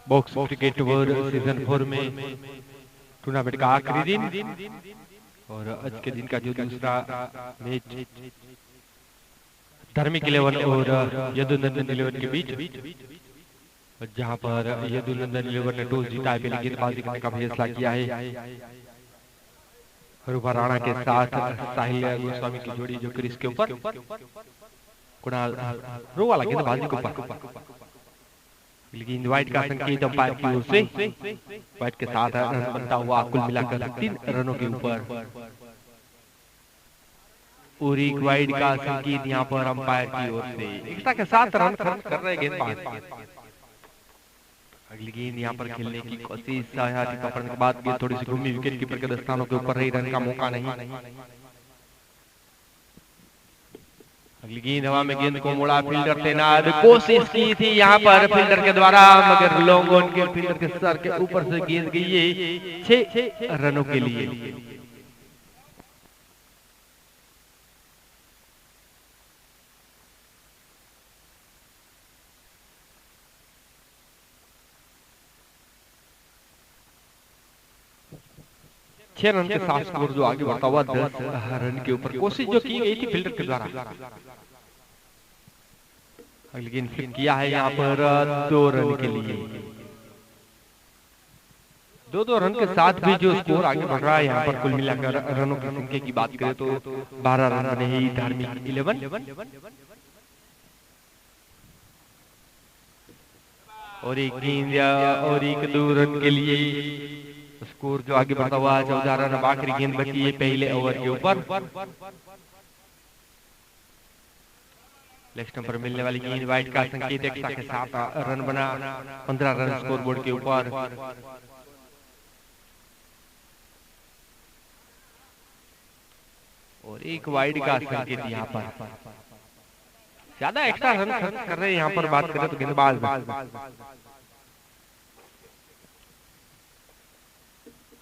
Box cricket world season 4 में tournament का आखिरी दिन और आज के दिन का जो दूसरा मैच धार्मिक 11 और यदुनंदन 11 के बीच, जहां पर यदुनंदन 11 ने टॉस जीता है, पहले गेंदबाजी करने का फैसला किया है। रूपा राणा के साथ साहिल गोस्वामी की जोड़ी जो क्रीज के ऊपर, कुणाल रो वाला गेंदबाजी के ऊपर, लेकिन व्हाइट का संकेत अंपायर की ओर से व्हाइट के साथ रन बनता हुआ कुल मिलाकर 3 रनों के ऊपर, और एक वाइड का संकेत यहाँ पर अंपायर की ओर से। एक्स्ट्रा के साथ रन खर्च कर रहे गेंदबाज। अगली गेंद यहाँ पर खेलने की कोशिश, पकड़ने के बाद गेंद थोड़ी सी घूमी, विकेट कीपर के दस्तानों के ऊपर रही, रन का मौका नहीं। अगली गेंद हवा में, गेंद को मोड़ा, फील्डर तैनात, कोशिश की थी यहाँ पर फील्डर के द्वारा, मगर लॉन्ग ऑन के फील्डर के सर के ऊपर से गेंद गई है 6 रनों के लिए। छह रन के साथ स्कोर जो आगे बढ़ता हुआ 10 रन के ऊपर, कोशिश जो की गई थी फील्डर के द्वारा, लेकिन फ्लिप किया है यहाँ पर 2 रन के लिए। 2-2 रन के साथ भी जो स्कोर आगे बढ़ रहा है यहाँ पर, कुल मिलाकर रनों की संख्या की बात करें तो 12 रन बने ही धार्मिक 11 और एक गेंद और एक 2 रन के लिए स्कोर जो आगे बढ़ता हुआ 14 रन। अब आखिरी गेंद बची है पहले ओवर के ऊपर, लेग स्टंप पर मिलने वाली गेंद, वाइड का संकेत, एक्स्ट्रा के साथ रन बना, 15 रन स्कोर बोर्ड के ऊपर। और एक वाइड का संकेत यहाँ पर, ज्यादा एक्स्ट्रा रन खर्च कर रहे हैं यहाँ पर बात करें तो गेंदबाज।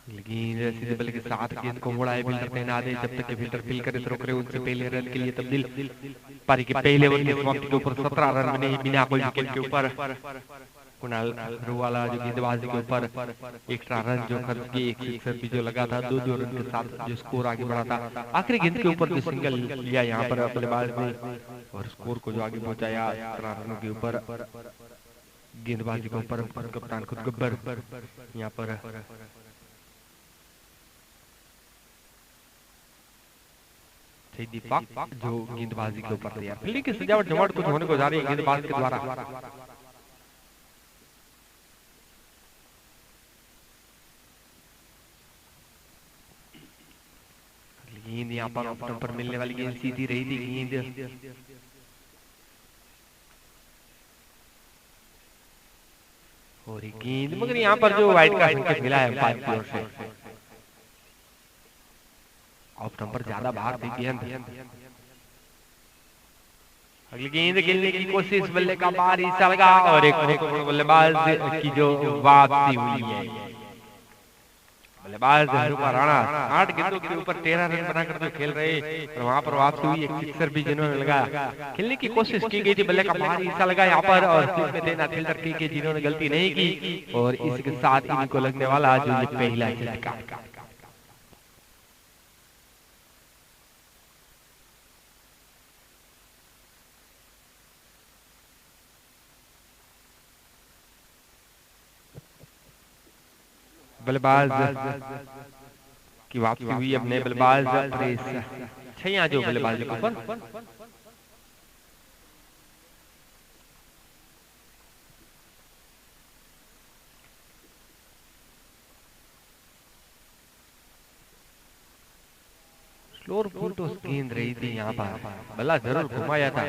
लेकिन सीधे बल्ले के साथ गेंद को मोड़ा है, फील्डर तैनात है, जब तक कि फील्डर फील करे तो रोक रहे, उनसे पहले रन के लिए तब्दील। पारी के पहले ओवर के समाप्ति के ऊपर 17 रन बने बिना कोई विकेट के ऊपर। कुणाल रुवाला जो गेंदबाजी के ऊपर एक्स्ट्रा रन जो खर्च किए, एक सिक्सर भी जो लगा था, 2-2 रन के साथ जो स्कोर आगे बढ़ा था, आखिरी गेंद के ऊपर जो सिंगल लिया यहाँ पर बल्लेबाज ने और स्कोर को जो आगे पहुंचाया 17 रनों के ऊपर। गेंदबाजी के ऊपर कप्तान खुद गब्बर यहाँ पर दीपक जो गेंदबाजी के ऊपर तैयार, फील्डिंग की सजावट जमावट कुछ होने को जा रही है गेंदबाज के द्वारा। गेंद यहाँ पर ऑफ स्टंप पर मिलने वाली गेंद सीधी रही थी गेंद, और गेंद मगर यहाँ पर जो वाइड का संकेत मिला है अंपायर की ओर से, ऑफ स्टंप पर ज्यादा बाहर थी गेंद। अगली गेंद खेलने की कोशिश, बल्ले का बाहर हिस्सा लगा और एक बल्लेबाज की जो वापसी हुई है, बल्लेबाज रूपा राणा 8 गेंदों के ऊपर 13 रन बनाकर जो खेल रहे, और वहां पर वापसी हुई, एक सिक्सर भी जिन्होंने लगाया, खेलने की कोशिश की गई थी, बल्ले का बाहर हिस्सा लगा यहाँ पर, और स्लिप में देना फील्डर की जिन्होंने गलती नहीं की, और इसके साथ इनको लगने वाला जो ये पहला झटका। बल्लेबाज की वापसी हुई, अपने बल्लेबाज छैया जो बल्लेबाज के ऊपर, स्लोर फुल तो गेंद रही थी यहाँ पर, बल्ला जरूर घुमाया था।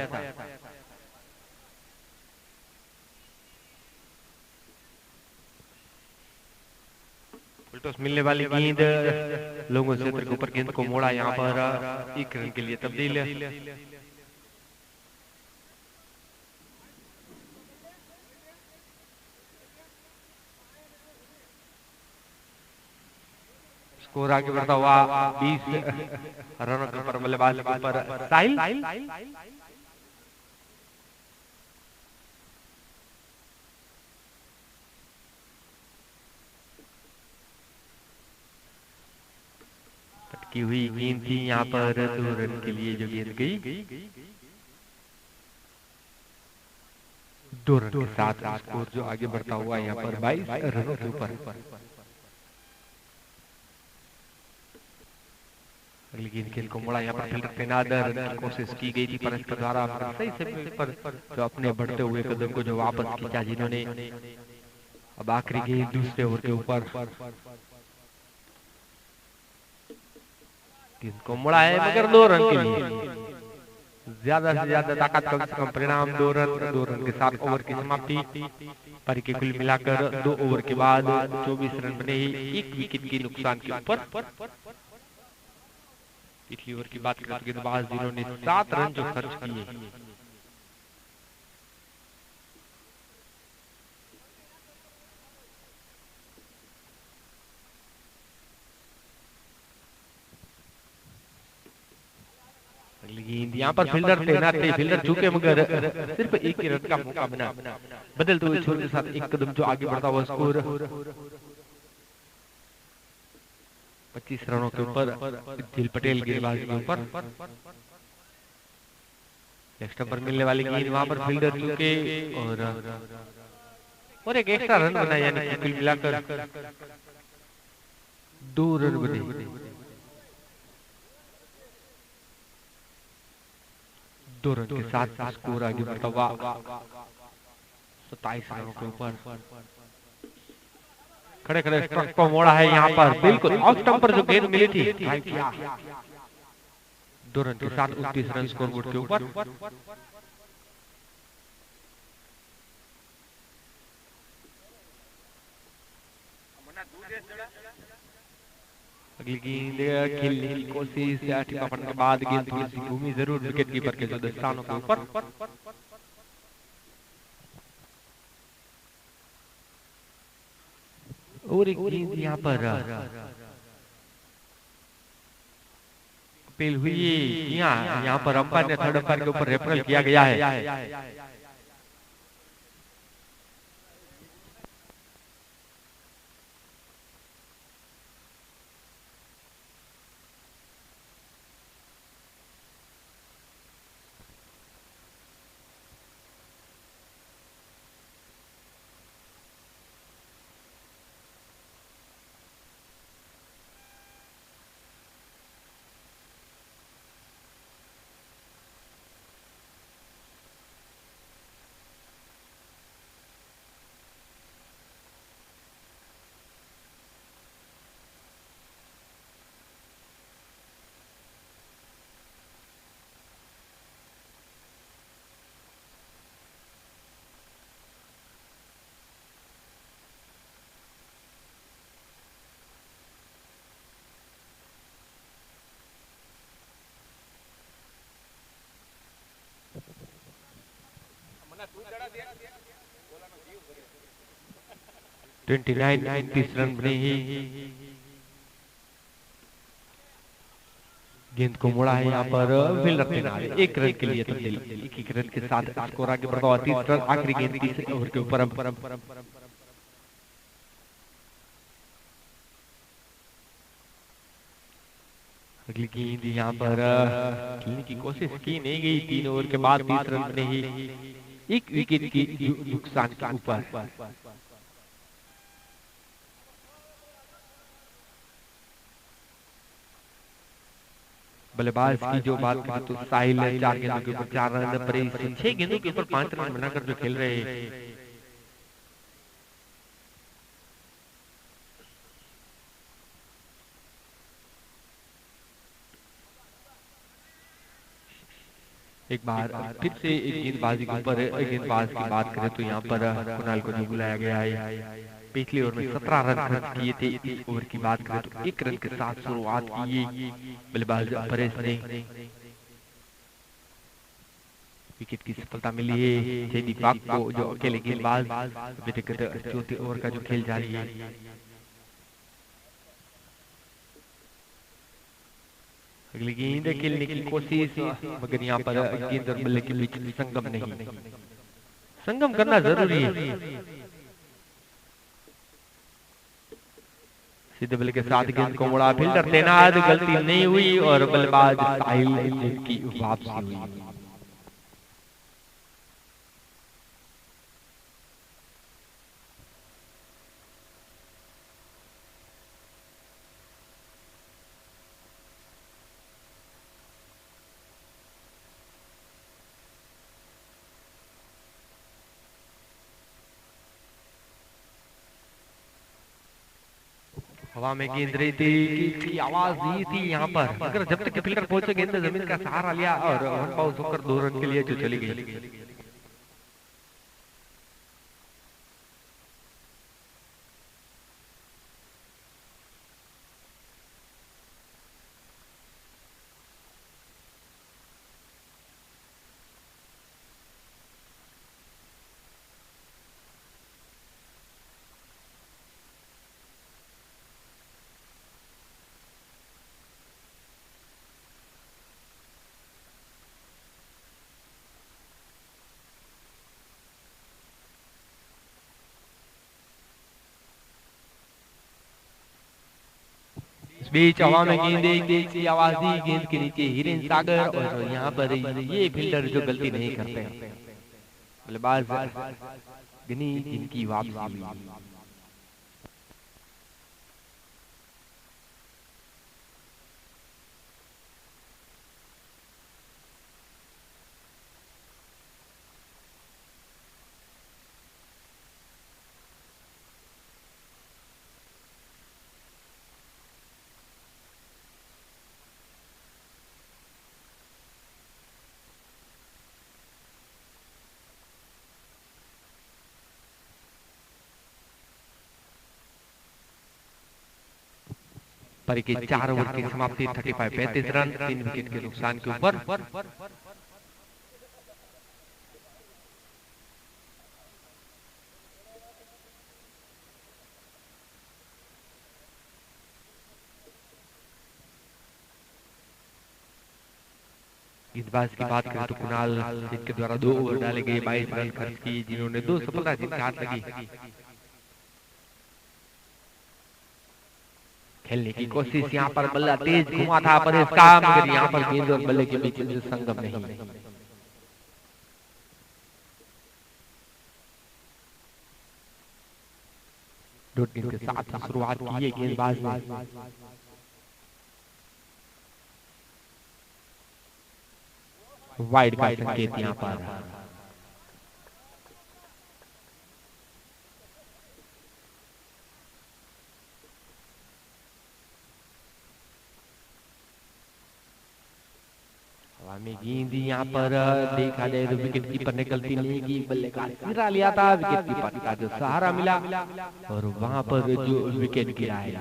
मिलने वाली गेंद लोगों क्षेत्र के ऊपर, गेंद को मोड़ा यहाँ पर, 1 रन के लिए तब्दील। स्कोर आगे बढ़ता हुआ 20 रनों के ऊपर, बल्लेबाज के ऊपर साहिल, की हुई गेंद थी यहाँ पर 2 रन के लिए जो गेंद गई। 2 रन के साथ स्कोर जो आगे बढ़ता हुआ यहाँ पर 22 रनों के ऊपर। अगली गेंद खेल को मुड़ा, यहाँ पर फील्डर तैनात, रन की कोशिश की गई थी परस्पर द्वारा, सही समय पर जो अपने बढ़ते हुए कदम को जो वापस खींचा जिन्होंने। अब आखिरी गेंद दूसरे ओवर के ऊपर, गेंद को मुड़ा है मगर 2 रन के लिए। ज्यादा से ज्यादा ताकत कम से कम परिणाम 2 रन। 2 रन के साथ ओवर की समाप्ति। पारी के कुल मिलाकर 2 ओवर के बाद 24 रन बने ही 1 विकेट के नुकसान के ऊपर। पिछली ओवर की बात करें तो गेंदबाज जिन्होंने 7 रन जो खर्च किए। अगली गेंद यहाँ पर फील्डर तैनात थे, फील्डर झुके मगर सिर्फ 1 ही रन का मौका बना। बदलते हुए छोर के साथ एक कदम जो आगे बढ़ता हुआ स्कोर 25 रनों के ऊपर। दिल पटेल गेंदबाज के ऊपर नेक्स्ट पर मिलने वाली गेंद वहां पर फील्डर चुके और एक एक्स्ट्रा रन बना, यानी कि कुल मिलाकर 2 रन बने। 2 रन के साथ स्कोर आगे बढ़ता हुआ 27 रनों के ऊपर। खड़े खड़े स्ट्रोक को मोड़ा है यहाँ पर, बिल्कुल ऑफ स्टंप पर जो गेंद मिली थी। 2 रन के साथ 29 रन स्कोरबोर्ड के ऊपर। अगली गेंद खेलने की कोशिश, टीपा पड़ने के बाद गेंद थोड़ी सी घूमी जरूर विकेट कीपर के जो दस्तानों के ऊपर। और एक गेंद यहाँ पर अपील हुई। यहाँ पर अंपायर ने थर्ड अंपायर के ऊपर रेफरल किया गया है। ट्वेंटी 29 रन बने ही। गेंद को मुड़ा है यहाँ पर फील्डर तैनात, 1 रन के लिए तब्दील। 1 रन के साथ स्कोर आगे बढ़ता हुआ 30 रन। आखिरी गेंद तीसरे ओवर के ऊपर। अगली गेंद यहाँ पर खेलने की कोशिश की नहीं गई। 3 ओवर के बाद 30 रन बने ही 1 विकेट की नुकसान के ऊपर। बल्लेबाज की जो बात करें तो साहिल 4 गेंदों के ऊपर 4 रन पर 6 गेंदों के ऊपर 5 रन बनाकर जो खेल रहे हैं। एक बार फिर से एक गेंदबाजी के ऊपर गेंदबाज की बात करें तो यहाँ पर कुणाल को जो बुलाया गया है। पिछले ओवर में 17 रन खर्च किए थे। इस ओवर की बात करें तो 1 रन के साथ शुरुआत की बल्लेबाज परेश ने। विकेट की सफलता मिली है जयदीप पाक को, जो अकेले गेंदबाज व्यक्तिगत चौथे ओवर का जो खेल जारी है। अगली गेंद खेलने की कोशिश, मगर यहाँ पर गेंद और बल्ले के बीच संगम नहीं। संगम करना जरूरी है। सीधे बल्ले के साथ गेंद को मुड़ा, फील्डर तैनात, गलती नहीं हुई और बल्लेबाज साहिल की वापसी हुई। हवा में गेंद रही थी, की आवाज दी थी यहाँ पर, मगर जब तक फील्डर पहुंचे गेंद ने जमीन का सहारा लिया और वन बाउंस होकर 2 रन के लिए जो चली गई। इस बीच हवा में गेंद एक तेज सी आवाज दी, गेंद के नीचे हिरेन सागर, और यहाँ पर ये फील्डर जो गलती नहीं करते, बल्लेबाज गनी जिनकी वापसी हुई। पर के 4 ओवर की समाप्ति 35 रन 3 विकेट के नुकसान के ऊपर। गेंदबाज की बात करें तो कुणाल, जिनके द्वारा 2 ओवर डाले गए, 22 रन खर्च किए, जिन्होंने 2 सफलता जिनके हाथ लगी। खेलने की कोशिश यहाँ पर, बल्ला तेज घुमा था पर इसका, मगर यहाँ पर गेंद और बल्ले के बीच संगम नहीं। डॉट गेंद के साथ शुरुआत की है गेंदबाज ने। वाइड का संकेत यहाँ पर। में गेंद यहाँ पर देखा जाए तो विकेट कीपर ने गलती नहीं की, बल्लेबाज गिरा लिया था, विकेट कीपर का जो सहारा मिला और वहां पर जो विकेट गिरा है,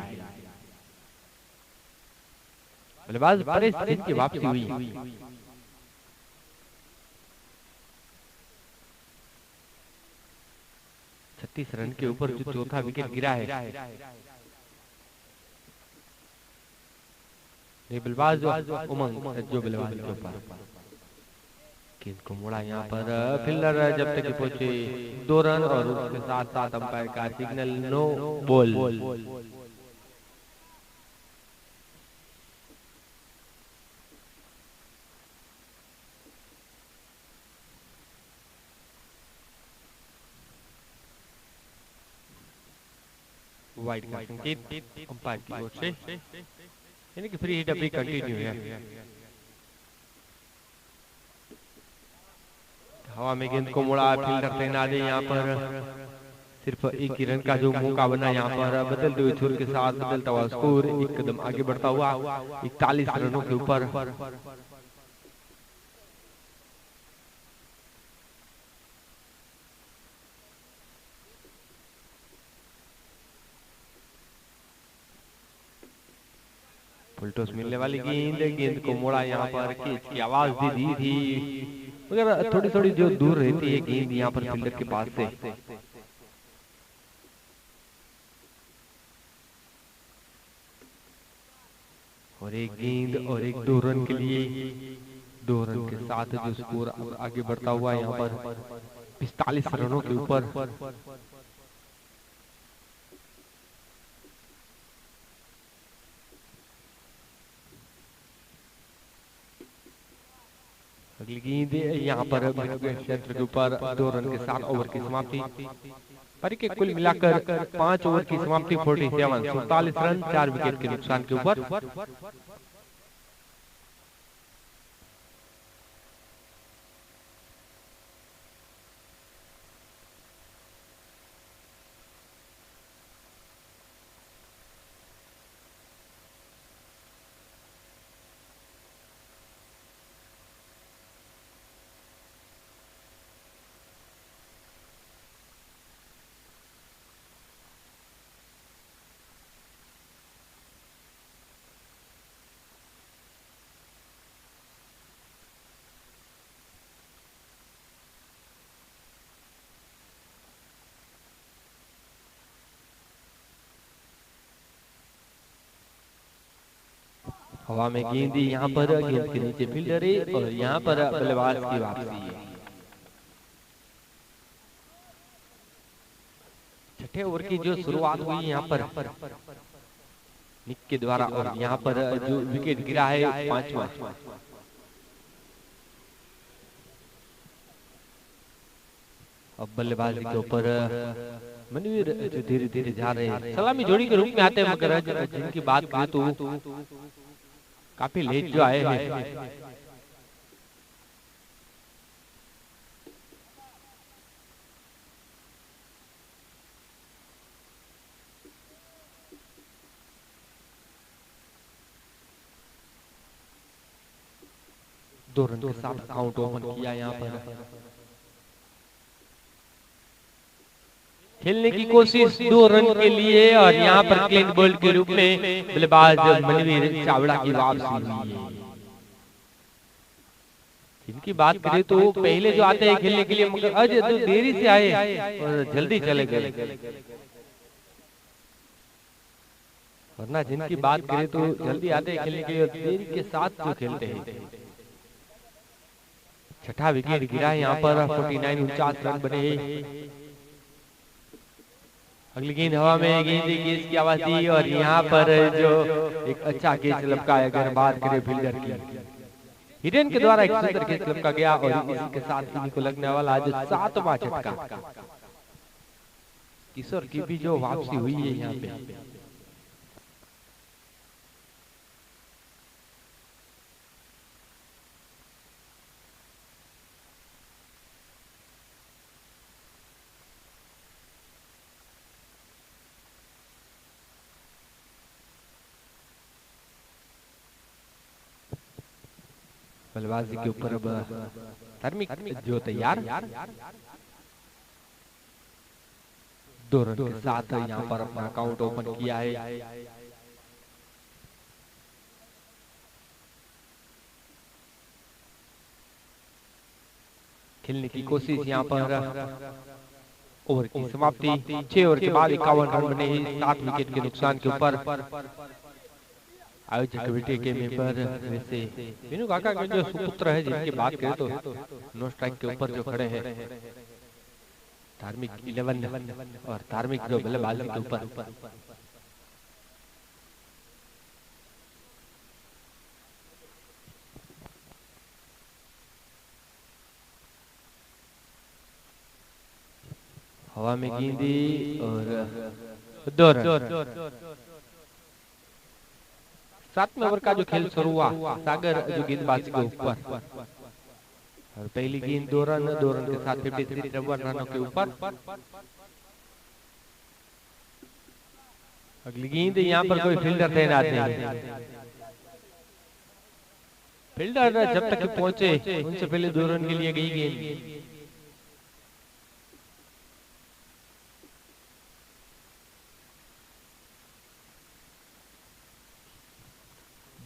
बल्लेबाज परेश सिंह की वापसी हुई। छत्तीस रन के ऊपर जो चौथा विकेट गिरा है, बल्लेबाज उमंग जो बल्लेबाज के ऊपर गेंद को मुड़ा यहाँ पर, फील्डर जब तक पहुंचे 2 रन और उसके साथ साथ अंपायर का सिग्नल नो बॉल। वाइड का संकेत अंपायर की ओर से, यानी कि फ्री हिट अभी कंटिन्यू है। हवा में गेंद को मुड़ा, फील्डर तैनात है यहाँ पर, सिर्फ एक ही रन का जो मौका बना यहाँ पर, बदलते हुए छोर के साथ बदलता हुआ स्कोर, एक कदम आगे बढ़ता हुआ 41 रनों के ऊपर। फुलटॉस मिलने वाली गेंद, गेंद को मोड़ा यहाँ पर, कैच की आवाज भी दी थी, मगर थोड़ी थोड़ी जो दूर रहती है गेंद यहाँ पर फील्डर के पास से। और एक गेंद और एक 2 रन के लिए, 2 रन के साथ जो स्कोर आगे बढ़ता हुआ यहाँ पर 45 रनों के ऊपर। अगली गेंद यहाँ पर क्षेत्र के ऊपर 2 रन के साथ ओवर की समाप्ति। पारी के कुल मिलाकर 5 ओवर की समाप्ति 47 रन 4 विकेट के नुकसान के ऊपर। हवा में गेंद यहाँ पर गेंद के नीचे फील्डर है और यहाँ पर बल्लेबाज की वापसी है। छठे ओवर की जो शुरुआत हुई यहाँ पर निक के द्वारा और यहाँ पर जो विकेट गिरा है 5वां। अब बल्लेबाजी के ऊपर मनवीर जो धीरे धीरे जा रहे हैं, सलामी जोड़ी के रूप में आते हैं, मगर जिनकी बात करें तो काफी लेट जो आए हैं। दो रन के साथ अकाउंट ओपन किया यहाँ पर। खेलने की कोशिश 2 रन के लिए और यहाँ पर क्लीन बोल्ड के रूप में बल्लेबाज मनवीर चावड़ा की वापसी हुई है। इनकी बात करें तो पहले जो आते हैं खेलने के लिए, मगर आज तो देरी से आए और जल्दी चले गए, वरना जिनकी बात करें तो जल्दी आते हैं खेलने के लिए, देरी के साथ जो खेलते हैं। छठा विकेट गिरा है यहाँ पर 49 रन बने। अगली गेंद हवा में, गेंद की आवाज दी और यहाँ पर जो एक अच्छा कैच लपकाया, अगर बात करें फील्डर की, हिरेन के द्वारा एक सुंदर कैच लपका गया और इसी के साथ इन्हीं को लगने वाला आज 7वां झटका। किशोर की भी जो वापसी हुई है यहाँ पे। बल्लेबाजी के ऊपर अब धार्मिक जो तैयार 2 रन के साथ यहाँ पर अपना अकाउंट ओपन किया है। खेलने की कोशिश यहाँ पर, ओवर की समाप्ति 6 ओवर के बाद 51 रन बने, 7 विकेट के नुकसान के ऊपर। आयोजक कमेटी के मेंबर वैसे मीनू काका के जो सुपुत्र है, जिनकी बात करें तो नो स्ट्राइक के ऊपर जो खड़े हैं, धार्मिक 11 और धार्मिक जो बल्लेबाजी के ऊपर। हवा में गेंदी और 2 रन। 7वें ओवर का जो खेल शुरू हुआ, सागर जो गेंदबाजी के ऊपर और पहली गेंद 2 रन के साथ 53 रनों के ऊपर। अगली गेंद यहाँ पर कोई फील्डर तैनात नहीं, फील्डर जब तक पहुंचे उनसे पहले 2 रन के लिए गई गेंद।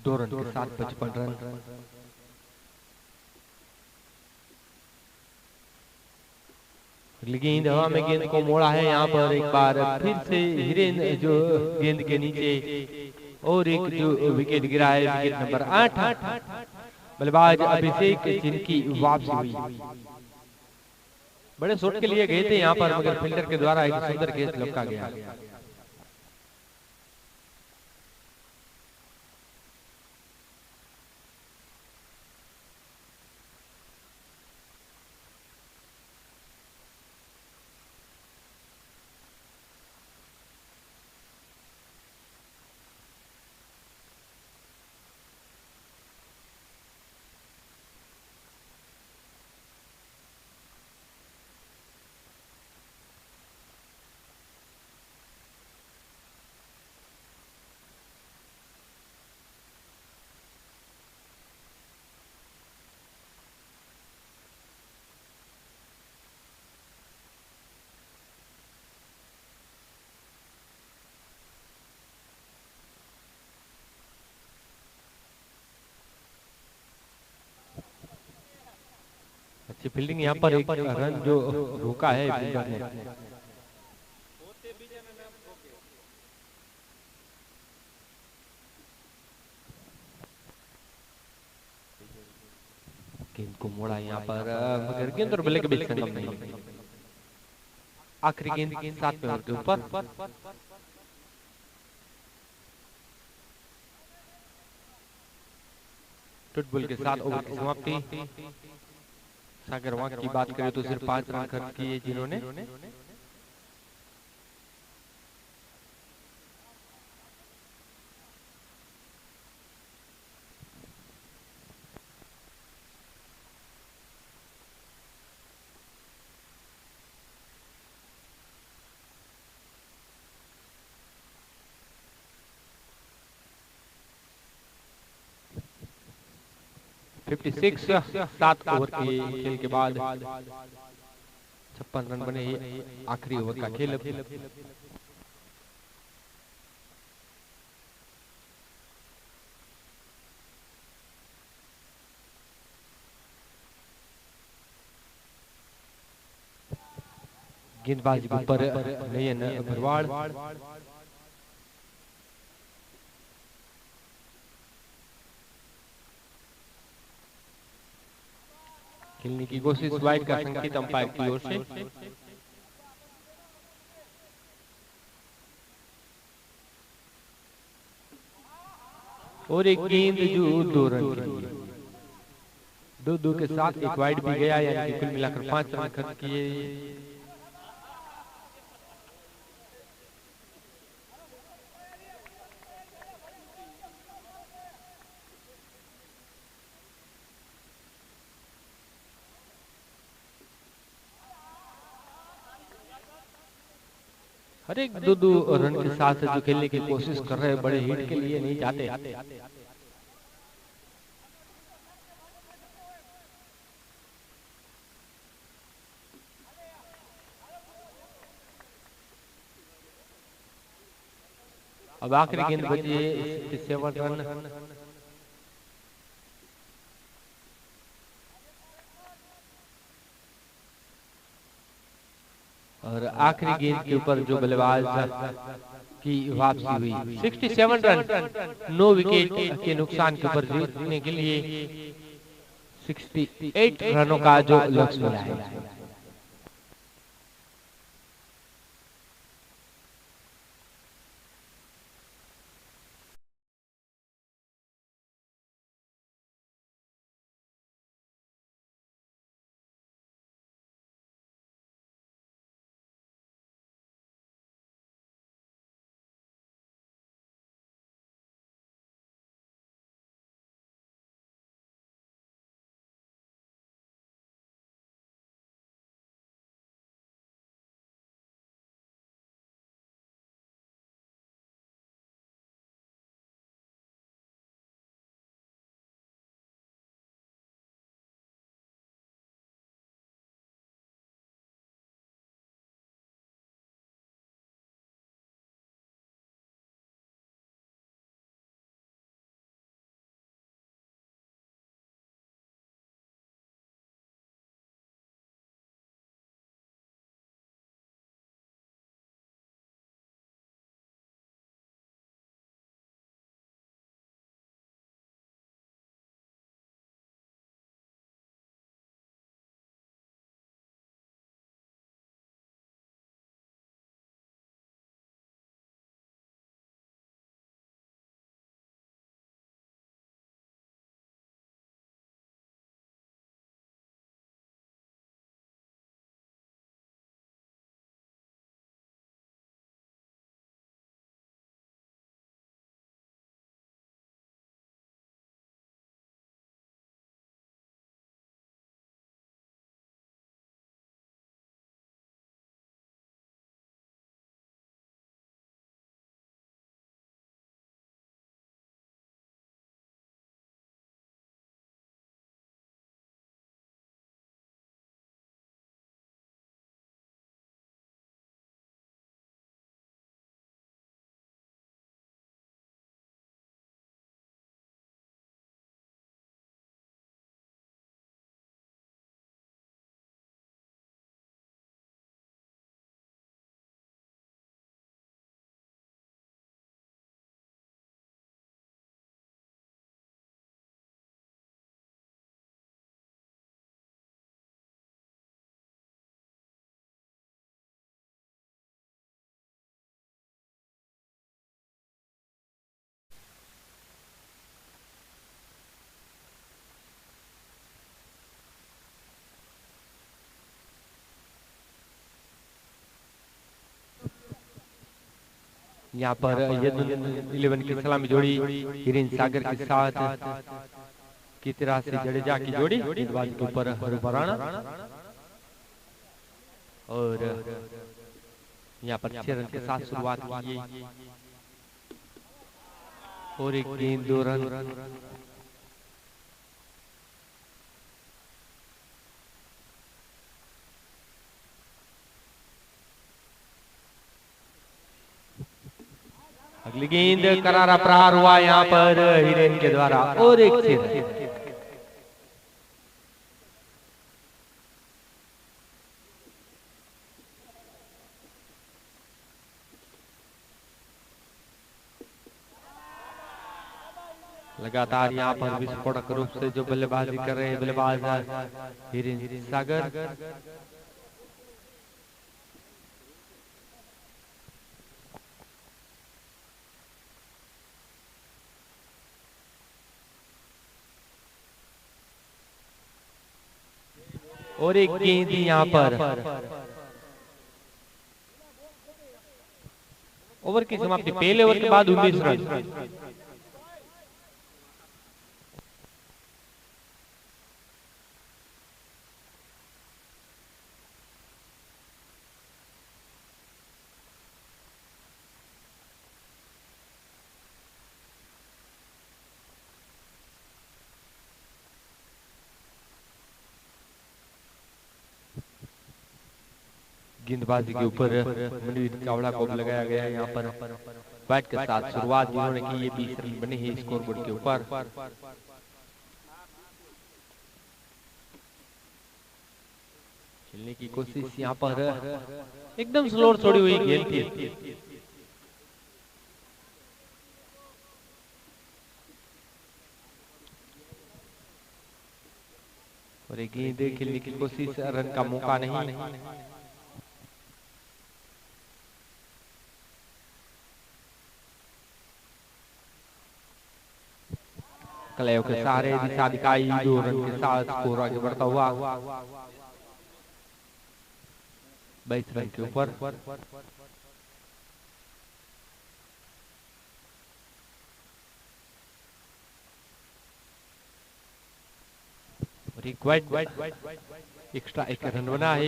दो रन के साथ 55 रन। अगली गेंद हवा में, गेंद को मोड़ा है यहाँ पर एक बार फिर से हिरेन जो गेंद के नीचे, और एक जो विकेट गिरा है, विकेट नंबर 8। बल्लेबाज अभिषेक जिनकी वापसी हुई। बड़े शॉट के लिए गए थे यहाँ पर, मगर फील्डर के द्वारा एक सुंदर कैच लपका गया। अच्छी फील्डिंग यहाँ पर एक रन जो रोका है फील्डर ने। गेंद को मोड़ा यहाँ पर मगर गेंद और बल्ले के बीच संगम नहीं। आखिरी गेंद 7वें ओवर के ऊपर। टुटबुल के साथ ओवर की समाप्ति। सागर वाक की बात करें तो सिर्फ 5 रन खर्च किए जिन्होंने। फिफ्टी सिक्स 7 ओवर के खेल के बाद 56 रन बने। आखिरी ओवर का खेल। गेंदबाजी के ऊपर नयन भरवाड़। खेलने की कोशिश, वाइड का संकेत अंपायर की ओर से। और एक गेंद जो 2 रन के लिए। 2-2 के साथ एक वाइड भी गया, यानी कि कुल मिलाकर 5 रन खर्च किए। हर एक 2-2 रन के साथ जो खेलने की कोशिश कर रहे हैं, बड़े हिट के लिए नहीं जाते। अब आखिरी गेंद बची है 7 रन। और आखिरी गेंद के ऊपर जो बल्लेबाज की वापसी हुई 67 रन 9 विकेट के नुकसान के ऊपर जीतने के लिए 68 रनों का जो लक्ष्य मिला है। यहाँ पर ये 11 की सलामी जोड़ी हीरेन सागर के साथ की तरह से जडेजा की जोड़ी गेंदबाजी के ऊपर हरुबराना और यहाँ पर 6 रन के साथ शुरुआत की है और एक गेंद 2 रन। अगली गेंद करारा प्रहार हुआ यहाँ पर हीरेन के द्वारा और एक 6 रन। लगातार यहाँ पर विस्फोटक रूप से जो बल्लेबाजी कर रहे हैं बल्लेबाज हीरेन सागर। और एक गेंद यहाँ पर ओवर की समाप्ति पहले ओवर के बाद 19 रन। गेंदबाजी के ऊपर मनवीर चावड़ा को लगाया गया है यहाँ पर बैट के साथ शुरुआत जिन्होंने की ये 20 रन बने हैं स्कोरबोर्ड के ऊपर। खेलने की कोशिश यहाँ पर एकदम स्लो छोड़ी हुई गेंद थी। और एक गेंद खेलने की कोशिश, रन का मौका नहीं। कलेव के सारे दिशा दिखाई 2 रन के साथ स्कोर आगे बढ़ता हुआ 22 रन के ऊपर। और एक वाइड एक्स्ट्रा 1 रन बना है।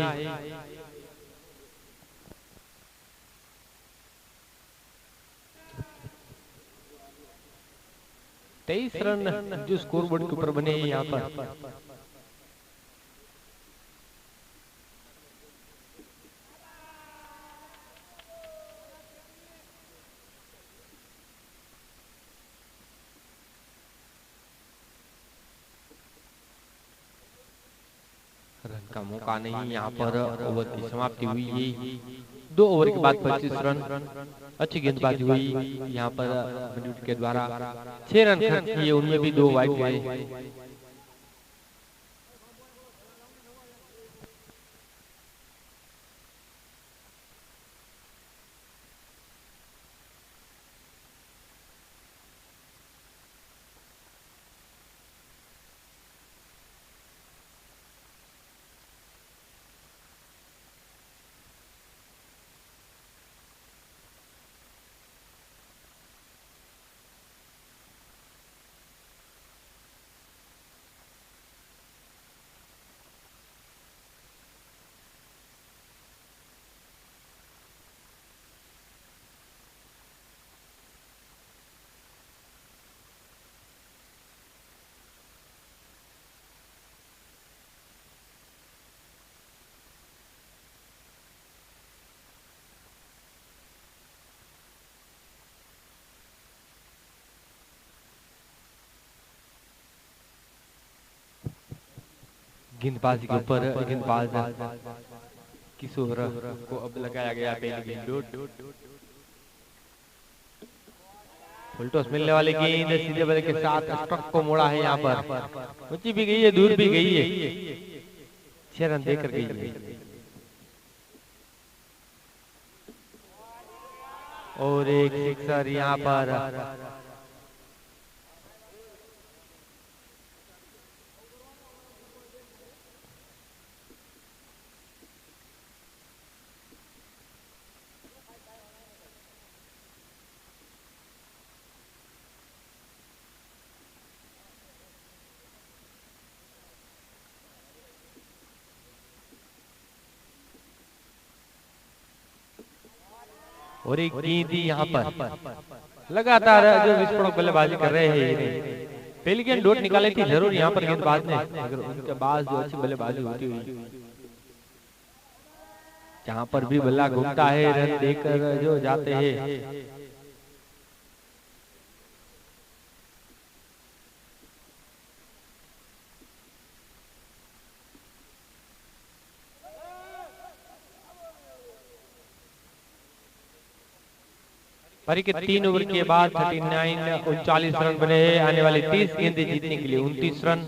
23 रन जो स्कोरबोर्ड के ऊपर बने हैं यहाँ पर। रन का मौका नहीं यहाँ पर। ओवर की समाप्ति हुई है 2 ओवर के बाद 25 रन। अच्छी गेंदबाजी हुई यहाँ पर मनवीर के द्वारा। 6 रन खर्च किए, उनमें भी 2 वाइड गए। गेंदबाजी के ऊपर गेंदबाज किशोर को अब लगाया गया पहली गेंद। फुल टॉस मिलने वाली गेंद सीधे बल्ले के साथ स्ट्रोक को मोड़ा है यहाँ पर। ऊंची भी गई है, दूर भी गई है, 6 रन देकर गई है। और एक सिक्सर यहाँ पर। और एक गेंद यहाँ पर लगातार जो विस्फोटक बल्लेबाजी कर रहे हैं। पहली गेंद डॉट निकाली थी जरूर यहाँ पर गेंदबाज ने, मगर उनके बाद जो अच्छी बल्लेबाजी होती हुई, जहाँ पर भी बल्ला घूमता है रन देकर जो जाते हैं। पारी के 3 ओवर के बाद 39 रन बने हैं। आने वाली 30 गेंदें जीतने के लिए 29 रन।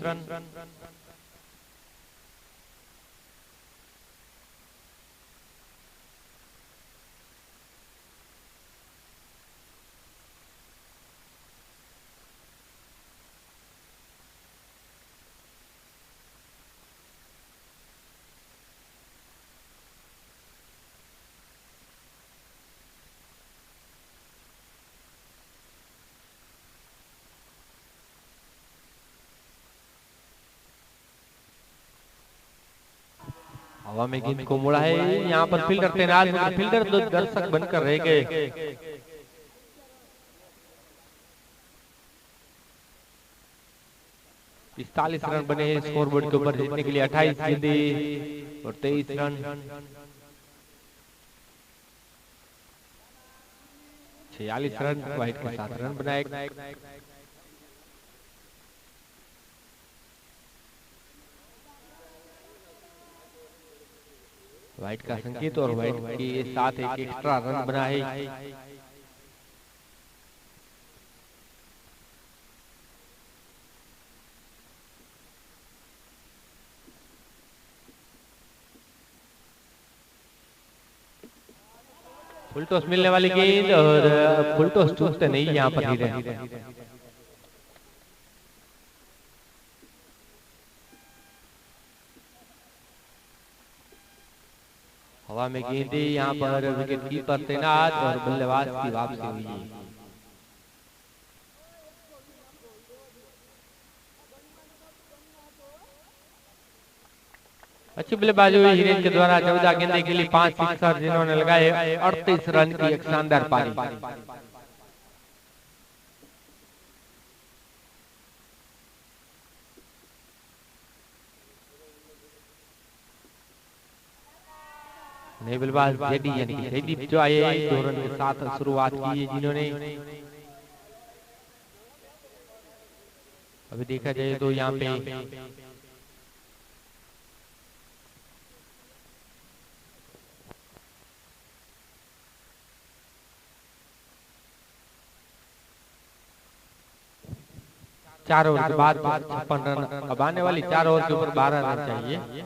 हवा में गेंद को मुड़ा है, यहाँ पर फील्डर तैनात, मगर फील्डर दो दर्शक बनकर रह गए। पिस्तालीस रन बने हैं स्कोरबोर्ड के ऊपर। जीतने के लिए 28 गेंदें और 23 रन। 46 रन वाइट के साथ रन बनाए। व्हाइट का संकेत और व्हाइट के साथ एक एक्स्ट्रा रन बना है। फुल टॉस मिलने वाली गेंद और फुल टॉस चूकते नहीं यहाँ पर ही रहे। हवा में गेंदे यहाँ पर विकेट कीपर तैनात और बल्लेबाज की वापसी हुई है। अच्छी बल्लेबाजी हुई हिरेन के द्वारा। 14 गेंदे के लिए 5 सिक्सर जिन्होंने लगाए। 38 रन की एक शानदार पारी। नए बल्लेबाज जेडी यानी कि जयदीप जो आए 2 रन के साथ शुरुआत की है, जिन्होंने अभी देखा जाए तो यहाँ पे चार ओवर के बाद 56 रन। अब आने वाली 4 ओवर के ऊपर 12 रन चाहिए।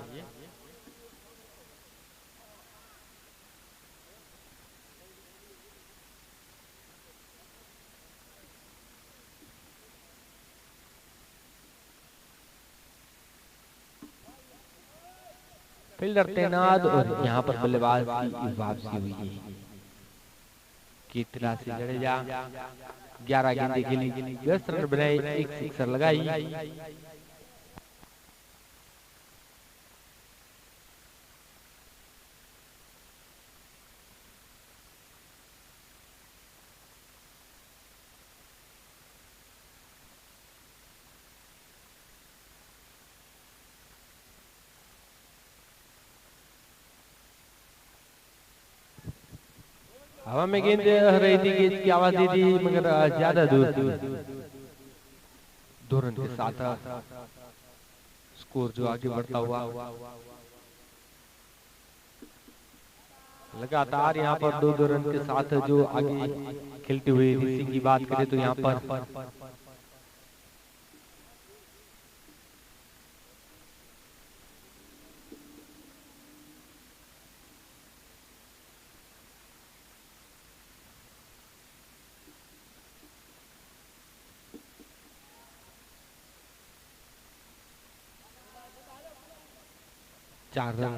फील्डर तैनात और यहाँ पर बल्लेबाज की वापसी हुई है। कीर्तिराज जडेजा 11 गेंदे के लिए 10 रन बनाए, एक सिक्सर लगाई। हवा में गेंद रही थी, गेंद की आवाज दी थी, मगर ज्यादा दूर 2 रन के साथ स्कोर जो आगे बढ़ता हुआ। लगातार यहाँ पर 2-2 रन के साथ जो आगे खेलते हुए सिंह की बात करें तो यहाँ पर 4 रन।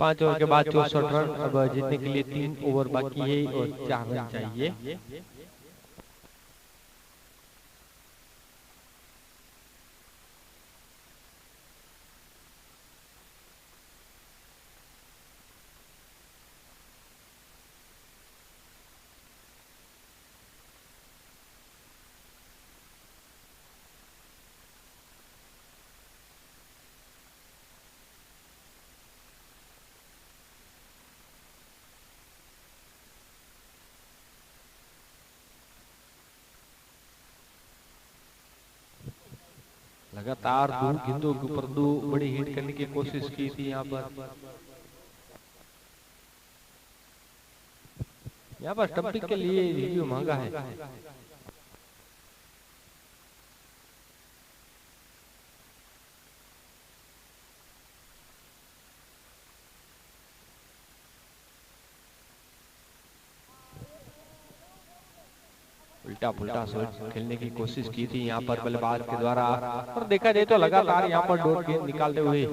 5 ओवर के बाद 64 रन। अब जीतने के लिए 3 ओवर बाकी है और 4 रन चाहिए। लगातार दो गेंदों के ऊपर दो बड़ी हिट करने की कोशिश की थी यहाँ पर। यहाँ पर स्टंपिंग के लिए रिव्यू मांगा है। उल्टा पुल्टा शॉट खेलने की कोशिश की थी यहाँ पर बल्लेबाज के द्वारा, और देखा जाए तो लगातार यहाँ पर डॉट गेंद निकालते हुए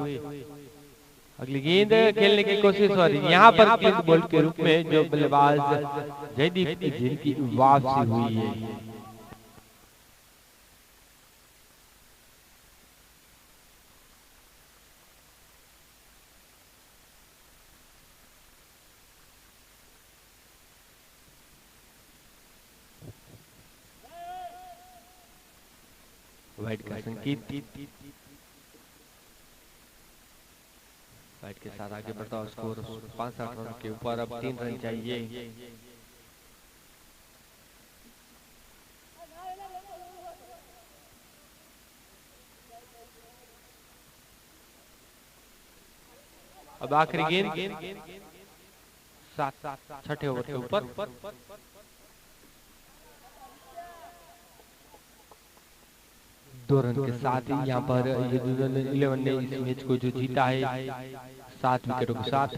अगली गेंद खेलने की कोशिश हो रही है। यहाँ पर क्लिक बॉल के रूप में जो बल्लेबाज जयदीप जिनकी वापसी हुई है। वाइड का संकेत, वाइड के साथ आगे बढ़ता स्कोर 65 रन के ऊपर, अब 3 रन चाहिए। अब आखिरी गेंद 6 ओवर के ऊपर, दो रन के साथ ही यहाँ पर 11 ने इस मैच को जो जीता है 7 विकेटों के साथ।